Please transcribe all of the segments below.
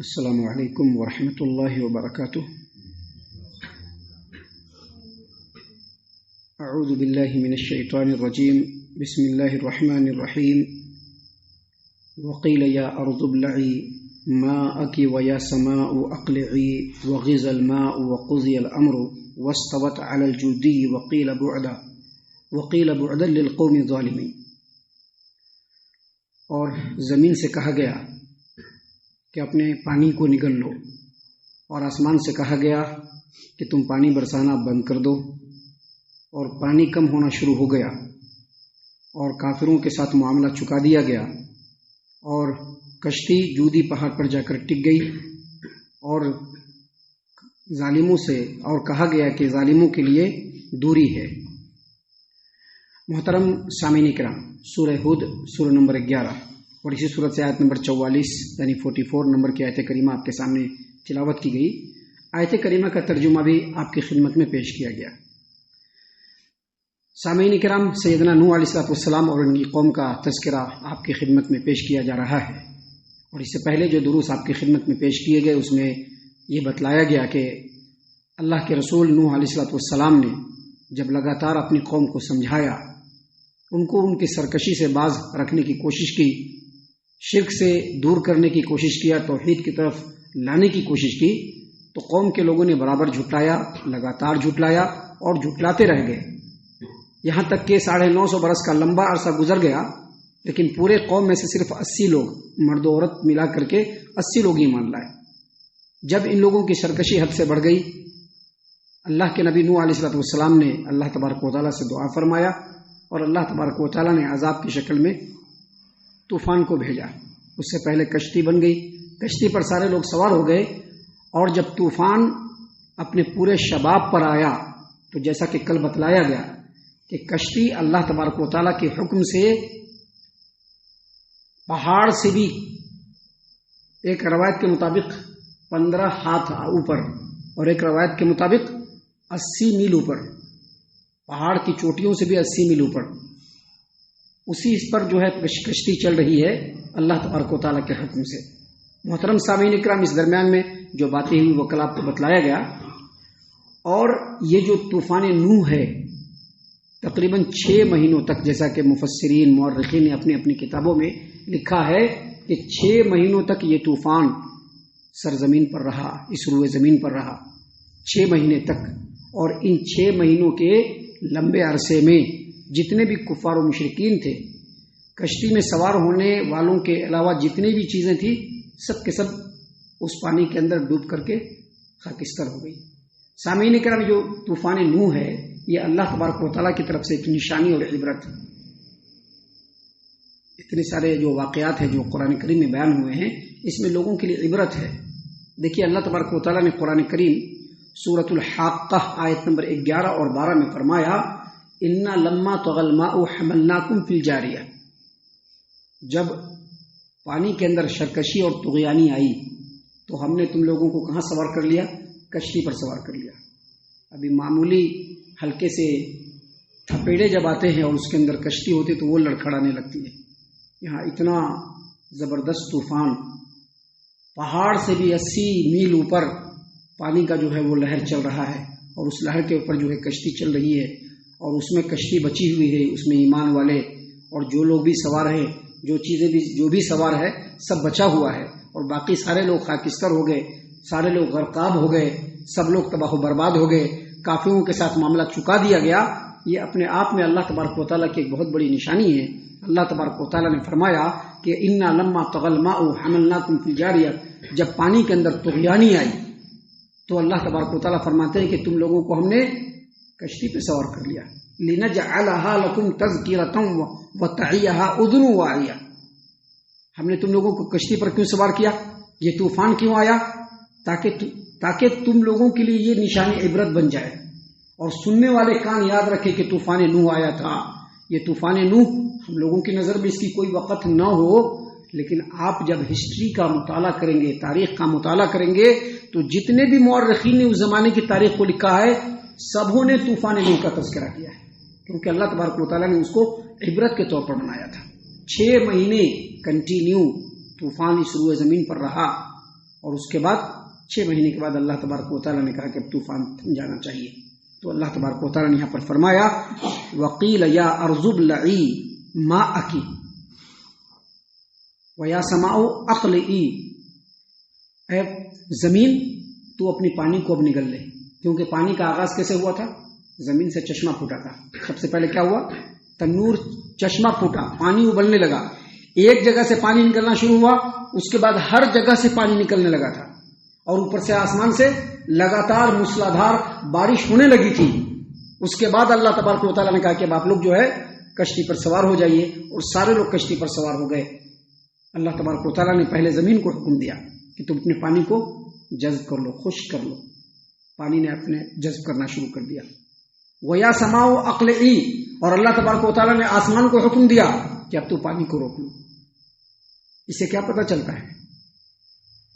السلام علیکم ورحمۃ اللہ وبرکاتہ۔ اعوذ باللہ من الشیطان الرجیم، بسم اللہ الرحمن الرحیم۔ وقیل یا ارض ابلعی ماءک ویا سماء اقلعی وغیض الماء وقضی الامر واستوت علی الجودی وقیل بعدا للقوم الظالمین۔ اور زمین سے کہا گیا کہ اپنے پانی کو نگل لو، اور آسمان سے کہا گیا کہ تم پانی برسانا بند کر دو، اور پانی کم ہونا شروع ہو گیا، اور کافروں کے ساتھ معاملہ چکا دیا گیا، اور کشتی جودی پہاڑ پر جا کر ٹک گئی، اور ظالموں سے اور کہا گیا کہ ظالموں کے لیے دوری ہے۔ محترم سامعین کرام، سورہ ہود سورہ نمبر 11 اور اسی صورت سے آیت نمبر 44 یعنی 44 نمبر کی آیت کریمہ آپ کے سامنے تلاوت کی گئی۔ آیت کریمہ کا ترجمہ بھی آپ کی خدمت میں پیش کیا گیا۔ سامعین کرام، سیدنا نوح علیہ السلام اور ان کی قوم کا تذکرہ آپ کی خدمت میں پیش کیا جا رہا ہے، اور اس سے پہلے جو دروس آپ کی خدمت میں پیش کیے گئے اس میں یہ بتلایا گیا کہ اللہ کے رسول نوح علیہ السلام نے جب لگاتار اپنی قوم کو سمجھایا، ان کو ان کی سرکشی سے باز رکھنے کی کوشش کی، شرک سے دور کرنے کی کوشش کیا، توحید کی طرف لانے کی کوشش کی، تو قوم کے لوگوں نے برابر جھٹلایا، لگاتار جھٹلایا اور جھٹلاتے رہ گئے، یہاں تک کہ 950 برس کا لمبا عرصہ گزر گیا، لیکن پورے قوم میں سے صرف 80 لوگ، مرد و عورت ملا کر کے 80 لوگ ایمان لائے۔ جب ان لوگوں کی سرکشی حد سے بڑھ گئی، اللہ کے نبی نوح علیہ السلام نے اللہ تبارک و تعالیٰ سے دعا فرمایا، اور اللہ تبارک و تعالیٰ نے عذاب کی شکل میں طوفان کو بھیجا۔ اس سے پہلے کشتی بن گئی، کشتی پر سارے لوگ سوار ہو گئے، اور جب طوفان اپنے پورے شباب پر آیا تو جیسا کہ کل بتلایا گیا کہ کشتی اللہ تبارک و تعالیٰ کے حکم سے پہاڑ سے بھی ایک روایت کے مطابق 15 ہاتھ اوپر اور ایک روایت کے مطابق 80 میل اوپر، پہاڑ کی چوٹیوں سے بھی 80 میل اوپر اسی اس پر جو ہے کشتی چل رہی ہے اللہ تبارک و تعالیٰ کے حکم سے۔ محترم سامعین اکرام، اس درمیان میں جو باتیں ہوئی وہ کل آپ کو بتلایا گیا، اور یہ جو طوفان نوح ہے تقریباً 6 مہینوں تک، جیسا کہ مفسرین مورخین نے اپنی اپنی کتابوں میں لکھا ہے کہ 6 مہینوں تک یہ طوفان سرزمین پر رہا، اس روئے زمین پر رہا 6 مہینے تک، اور ان 6 مہینوں کے لمبے عرصے میں جتنے بھی کفار و مشرکین تھے، کشتی میں سوار ہونے والوں کے علاوہ جتنی بھی چیزیں تھیں، سب کے سب اس پانی کے اندر ڈوب کر کے خاکستر ہو گئی۔ سامعین کرام، جو طوفان نوح ہے یہ اللہ تبارک و تعالیٰ کی طرف سے ایک نشانی اور عبرت، اتنے سارے جو واقعات ہیں جو قرآن کریم میں بیان ہوئے ہیں، اس میں لوگوں کے لیے عبرت ہے۔ دیکھیے، اللہ تبارک و تعالیٰ نے قرآن کریم سورۃ الحاقہ آیت نمبر 11 اور 12 میں فرمایا، اِنَّا لَمَّا طَغَى الْمَاءُ حَمَلْنَاكُمْ فِي الْجَارِيَةِ۔ جب پانی کے اندر سرکشی اور طغیانی آئی تو ہم نے تم لوگوں کو کہاں سوار کر لیا؟ کشتی پر سوار کر لیا۔ ابھی معمولی ہلکے سے تھپیڑے جب آتے ہیں اور اس کے اندر کشتی ہوتی تو وہ لڑکھڑانے لگتی ہے، یہاں اتنا زبردست طوفان، پہاڑ سے بھی 80 میل اوپر پانی کا جو ہے وہ لہر چل رہا ہے، اور اس لہر کے اوپر جو ہے کشتی چل رہی ہے، اور اس میں کشتی بچی ہوئی ہے، اس میں ایمان والے اور جو لوگ بھی سوار ہیں، جو بھی سوار ہے سب بچا ہوا ہے، اور باقی سارے لوگ خاکستر ہو گئے، سارے لوگ غرقاب ہو گئے، سب لوگ تباہ و برباد ہو گئے، کافروں کے ساتھ معاملہ چکا دیا گیا۔ یہ اپنے آپ میں اللہ تبارک و تعالیٰ کی ایک بہت بڑی نشانی ہے۔ اللہ تبارک و تعالیٰ نے فرمایا کہ اِنَّا لَمَّا طَغَى الْمَاءُ حَمَلْنَاكُمْ فِي الْجَارِيَةِ، جب پانی کے اندر طغیانی آئی تو اللہ تبارک و تعالیٰ فرماتے ہیں کہ تم لوگوں کو ہم نے کشتی پہ سوار کر لیا، لِنَجْعَلَهَا لَكُمْ تَذْكِرَةً وَتَعِيَهَا أُذُنٌ وَاعِيَةٌ۔ ہم نے تم لوگوں کو کشتی پر کیوں سوار کیا؟ یہ طوفان کیوں آیا؟ تاکہ تم لوگوں کے لیے یہ نشانی عبرت بن جائے، اور سننے والے کان یاد رکھے کہ طوفان نوح آیا تھا۔ یہ طوفان نوح ہم لوگوں کی نظر میں اس کی کوئی وقت نہ ہو، لیکن آپ جب ہسٹری کا مطالعہ کریں گے، تاریخ کا مطالعہ کریں گے، تو جتنے بھی مورخین نے اس زمانے کی تاریخ کو لکھا ہے سبوں نے طوفان نوح کا تذکرہ کیا ہے، کیونکہ اللہ تبارک و تعالیٰ نے اس کو عبرت کے طور پر بنایا تھا۔ 6 مہینے کنٹینیو طوفان اس روئے زمین پر رہا، اور اس کے بعد 6 مہینے کے بعد اللہ تبارک و تعالیٰ نے کہا کہ اب طوفان تھم جانا چاہیے. تو اللہ تبارک و تعالیٰ نے یہاں پر فرمایا وقیل یا ارض ابلعی ماءکی ویا سماء اقلعی، اے زمین تو اپنی پانی کو اب نگل لے. کیونکہ پانی کا آغاز کیسے ہوا تھا؟ زمین سے چشمہ پھوٹا تھا. سب سے پہلے کیا ہوا؟ تنور، چشمہ پھوٹا، پانی ابلنے لگا. ایک جگہ سے پانی نکلنا شروع ہوا، اس کے بعد ہر جگہ سے پانی نکلنے لگا تھا، اور اوپر سے آسمان سے لگاتار موسلادھار بارش ہونے لگی تھی. اس کے بعد اللہ تبارک و تعالیٰ نے کہا کہ اب آپ لوگ جو ہے کشتی پر سوار ہو جائیے، اور سارے لوگ کشتی پر سوار ہو گئے. اللہ تبارک و تعالیٰ نے پہلے زمین کو حکم دیا کہ تم اپنے پانی کو جذب کر لو، خشک کر لو. پانی نے اپنے جذب کرنا شروع کر دیا. وَيَا سَمَاءُ أَقْلِعِي، اور اللہ تبارک و تعالیٰ نے آسمان کو حکم دیا کہ اب تو پانی کو روک لو. اس سے کیا پتہ چلتا ہے؟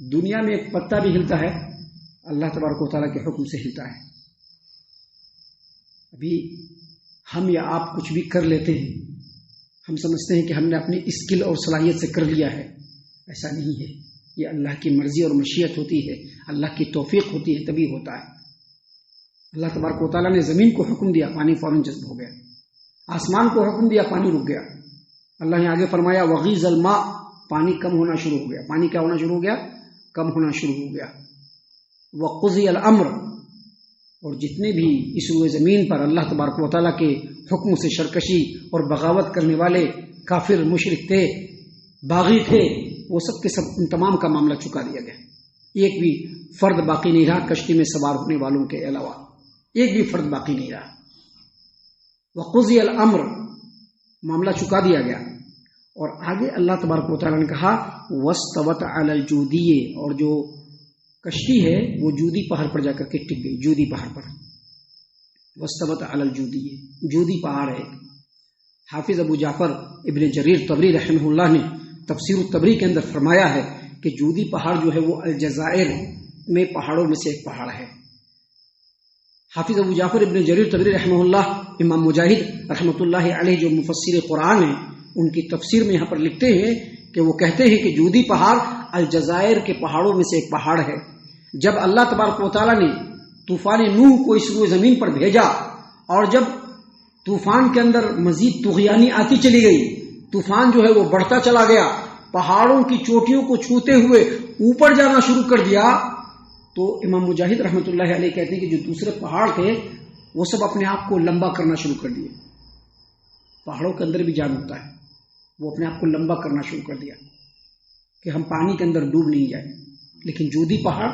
دنیا میں ایک پتا بھی ہلتا ہے اللہ تبارک و تعالیٰ کے حکم سے ہلتا ہے. ابھی ہم یا آپ کچھ بھی کر لیتے ہیں، ہم سمجھتے ہیں کہ ہم نے اپنی اسکل اور صلاحیت سے کر لیا ہے. ایسا نہیں ہے. یہ اللہ کی مرضی اور مشیت ہوتی ہے، اللہ کی توفیق ہوتی ہے، تبھی ہوتا ہے. اللہ تبارک و تعالیٰ نے زمین کو حکم دیا، پانی فوراً جذب ہو گیا. آسمان کو حکم دیا، پانی رک گیا. اللہ نے آگے فرمایا وغیظ الماء، پانی کم ہونا شروع ہو گیا. پانی کیا ہونا شروع ہو گیا؟ کم ہونا شروع ہو گیا. وقضی الامر، اور جتنے بھی اس روئے زمین پر اللہ تبارک و تعالیٰ کے حکم سے سرکشی اور بغاوت کرنے والے کافر مشرک تھے، باغی تھے، وہ سب کے سب ان تمام کا معاملہ چکا دیا گیا. ایک بھی فرد باقی نہیں رہا کشتی میں سوار ہونے والوں کے علاوہ، ایک بھی فرد باقی نہیں رہا. وقضی الامر، معاملہ چکا دیا گیا. اور آگے اللہ تبارک و تعالیٰ نے کہا واستوت علی الجودی، اور جو کشتی ہے وہ جودی پہاڑ پر جا کر کے ٹک گئی. جودی پہاڑ پر، واستوت علی الجودی، جودی پہاڑ ہے. حافظ ابو جعفر ابن جریر طبری رحمہ اللہ نے تفسیر الطبری کے اندر فرمایا ہے کہ جودی پہاڑ جو ہے وہ الجزائر میں پہاڑوں میں سے ایک پہاڑ ہے. حافظ ابو جعفر ابن جریر طبری رحمہ اللہ، امام مجاہد رحمۃ اللہ علیہ جو مفسر قرآن ہیں، ان کی تفسیر میں یہاں پر لکھتے ہیں کہ وہ کہتے ہیں کہ جودی پہاڑ الجزائر کے پہاڑوں میں سے ایک پہاڑ ہے. جب اللہ تبارک و تعالیٰ نے طوفان نوح کو اس روئے زمین پر بھیجا، اور جب طوفان کے اندر مزید طغیانی آتی چلی گئی، طوفان جو ہے وہ بڑھتا چلا گیا، پہاڑوں کی چوٹیوں کو چھوتے ہوئے اوپر جانا شروع کر دیا، تو امام مجاہد رحمۃ اللہ علیہ کہتے ہیں کہ جو دوسرے پہاڑ تھے وہ سب اپنے آپ کو لمبا کرنا شروع کر دیے. پہاڑوں کے اندر بھی جان ہوتا ہے، وہ اپنے آپ کو لمبا کرنا شروع کر دیا کہ ہم پانی کے اندر ڈوب نہیں جائیں. لیکن جودی پہاڑ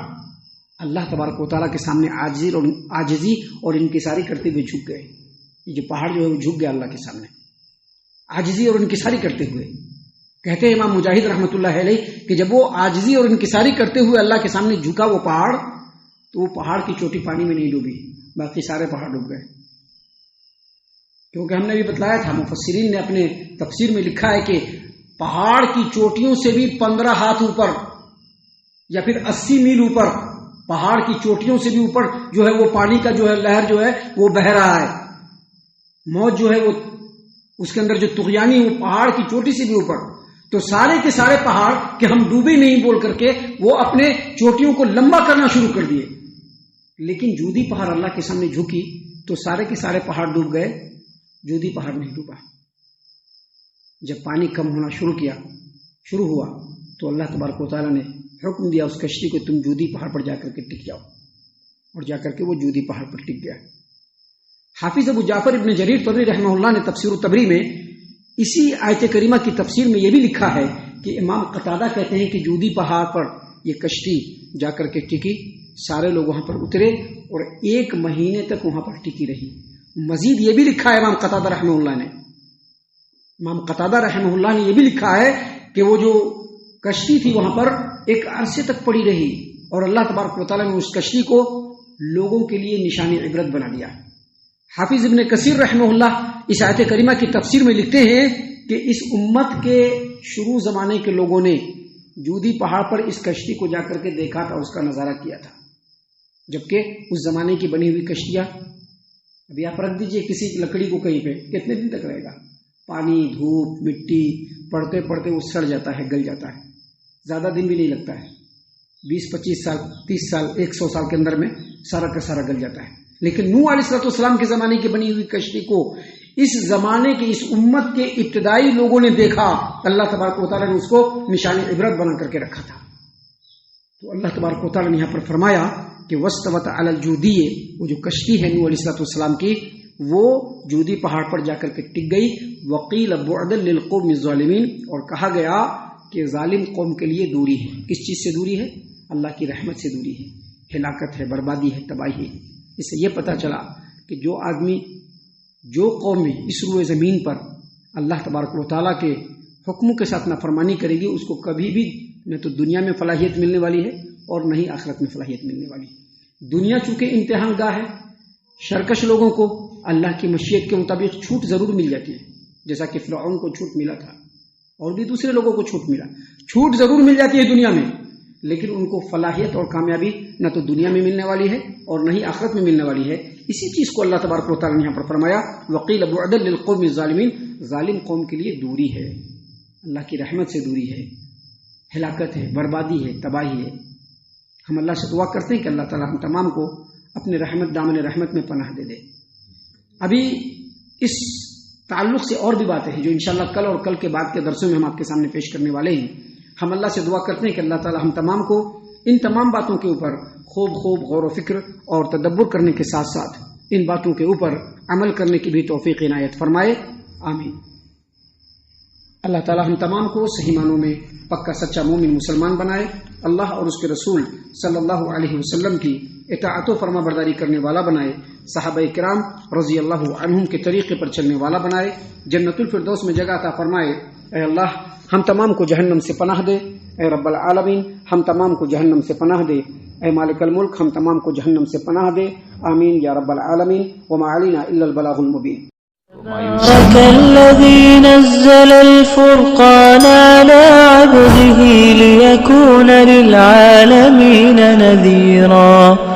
اللہ تبارک و تعالیٰ کے سامنے عاجزی اور انکساری کرتے ہوئے جھک گئے. یہ جو پہاڑ جو ہے وہ جھک گیا اللہ کے سامنے، عاجزی اور انکساری کرتے ہوئے. کہتے ہیں امام مجاہد رحمۃ اللہ علیہ کہ جب وہ عاجزی اور انکساری کرتے ہوئے اللہ کے سامنے جھکا وہ پہاڑ، تو وہ پہاڑ کی چوٹی پانی میں نہیں ڈوبی، باقی سارے پہاڑ ڈوب گئے. کیونکہ ہم نے بھی بتلایا تھا، مفسرین نے اپنے تفسیر میں لکھا ہے کہ پہاڑ کی چوٹیوں سے بھی 15 ہاتھ اوپر یا پھر 80 میل اوپر، پہاڑ کی چوٹیوں سے بھی اوپر جو ہے وہ پانی کا جو ہے لہر جو ہے وہ بہ رہا ہے. موج جو ہے وہ اس کے اندر جو طغیانی وہ پہاڑ کی چوٹی سے بھی اوپر. تو سارے کے سارے پہاڑ کہ ہم ڈوبے نہیں بول کر کے وہ اپنے چوٹیوں کو لمبا کرنا شروع کر دیے. لیکن جودی پہاڑ اللہ کے سامنے جھکی تو سارے کے سارے پہاڑ ڈوب گئے، جودی پہاڑ نہیں ڈوبا. جب پانی کم ہونا شروع ہوا تو اللہ تبارک و تعالیٰ نے حکم دیا اس کشتی کو تم جودی پہاڑ پر جا کر کے ٹک جاؤ، اور جا کر کے وہ جودی پہاڑ پر ٹک گیا. حافظ ابو جعفر ابن جریر طبری رحمہ اللہ نے تفسیر الطبری میں اسی آیت کریمہ کی تفسیر میں یہ بھی لکھا ہے کہ امام قتادہ کہتے ہیں کہ جودی پہاڑ پر یہ کشتی جا کر کے ٹکی، سارے لوگ وہاں پر اترے اور 1 مہینے تک وہاں پر ٹکی رہی. مزید یہ بھی لکھا ہے امام قتادہ رحمہ اللہ نے یہ بھی لکھا ہے کہ وہ جو کشتی تھی وہاں پر ایک عرصے تک پڑی رہی، اور اللہ تبارک و تعالیٰ نے اس کشتی کو لوگوں کے لیے نشانی عبرت بنا دیا. حافظ ابن کثیر رحمہ اللہ اس آیت کریمہ کی تفسیر میں لکھتے ہیں کہ اس امت کے شروع زمانے کے لوگوں نے جودی پہاڑ پر اس کشتی کو جا کر کے دیکھا تھا، اس کا نظارہ کیا تھا. جبکہ اس زمانے کی بنی ہوئی کشتیاں، ابھی آپ رکھ دیجئے کسی لکڑی کو کہیں پہ، کتنے دن تک رہے گا؟ پانی، دھوپ، مٹی پڑتے پڑتے وہ سڑ جاتا ہے، گل جاتا ہے، زیادہ دن بھی نہیں لگتا ہے. 20-25 سال 30 سال 100 سال کے اندر میں سارا کا سارا گل جاتا ہے. لیکن نوح علیہ السلام کے زمانے کی بنی ہوئی کشتی کو اس زمانے کی اس امت کے ابتدائی لوگوں نے دیکھا. اللہ تبارک و تعالیٰ نے اس کو نشان عبرت بنا کر کے رکھا تھا. تو اللہ تبارک و تعالیٰ نے یہاں پر فرمایا کہ وَاسْتَوَتْ عَلَى الْجُودِيِّ، وہ جو کشتی ہے نوح علیہ السلام کی وہ جودی پہاڑ پر جا کر کے ٹک گئی. وَقِيلَ بُعْدًا لِلْقَوْمِ الظَّالِمِينَ، اور کہا گیا کہ ظالم قوم کے لیے دوری ہے. کس چیز سے دوری ہے؟ اللہ کی رحمت سے دوری ہے. ہلاکت ہے، بربادی ہے، تباہی ہے. اس سے یہ پتہ چلا کہ جو آدمی جو قوم اس روئے زمین پر اللہ تبارک و تعالیٰ کے حکموں کے ساتھ نافرمانی کرے گی، اس کو کبھی بھی نہ تو دنیا میں فلاحیت ملنے والی ہے اور نہ ہی آخرت میں فلاحیت ملنے والی ہے. دنیا چونکہ امتحان گاہ ہے، شرکش لوگوں کو اللہ کی مشیت کے مطابق چھوٹ ضرور مل جاتی ہے، جیسا کہ فرعون کو چھوٹ ملا تھا اور بھی دوسرے لوگوں کو چھوٹ ملا. چھوٹ ضرور مل جاتی ہے دنیا میں، لیکن ان کو فلاحیت اور کامیابی نہ تو دنیا میں ملنے والی ہے اور نہ ہی آخرت میں ملنے والی ہے. اسی چیز کو اللہ تبارک و تعالیٰ نے یہاں پر فرمایا وَقِيلَ بُعْدًا لِلْقَوْمِ الظَّالِمِينَ، ظالم قوم کے لیے دوری ہے، اللہ کی رحمت سے دوری ہے، ہلاکت ہے، بربادی ہے، تباہی ہے. ہم اللہ سے دعا کرتے ہیں کہ اللہ تعالیٰ ہم تمام کو اپنے رحمت دامن رحمت میں پناہ دے دے. ابھی اس تعلق سے اور بھی باتیں ہیں جو انشاءاللہ کل اور کل کے بعد کے درسوں میں ہم آپ کے سامنے پیش کرنے والے ہیں. ہم اللہ سے دعا کرتے ہیں کہ اللہ تعالیٰ ہم تمام کو ان تمام باتوں کے اوپر خوب غور و فکر اور تدبر کرنے کے ساتھ ساتھ ان باتوں کے اوپر عمل کرنے کی بھی توفیق عنایت فرمائے. آمین. اللہ تعالیٰ ہم تمام کو صحیح معنوں میں پکا سچا مومن مسلمان بنائے. اللہ اور اس کے رسول صلی اللہ علیہ وسلم کی اطاعت و فرما برداری کرنے والا بنائے. صحابہ کرام رضی اللہ عنہم کے طریقے پر چلنے والا بنائے. جنت الفردوس میں جگہ عطا فرمائے. اے اللہ ہم تمام کو جہنم سے پناہ دے. اے رب العالمین ہم تمام کو جہنم سے پناہ دے. اے مالک الملک ہم تمام کو جہنم سے پناہ دے. آمین یا رب العالمین. وما علینا الا البلاغ المبین. تبارك الذي نزل الفرقان على عبده ليكون للعالمين نذيرا.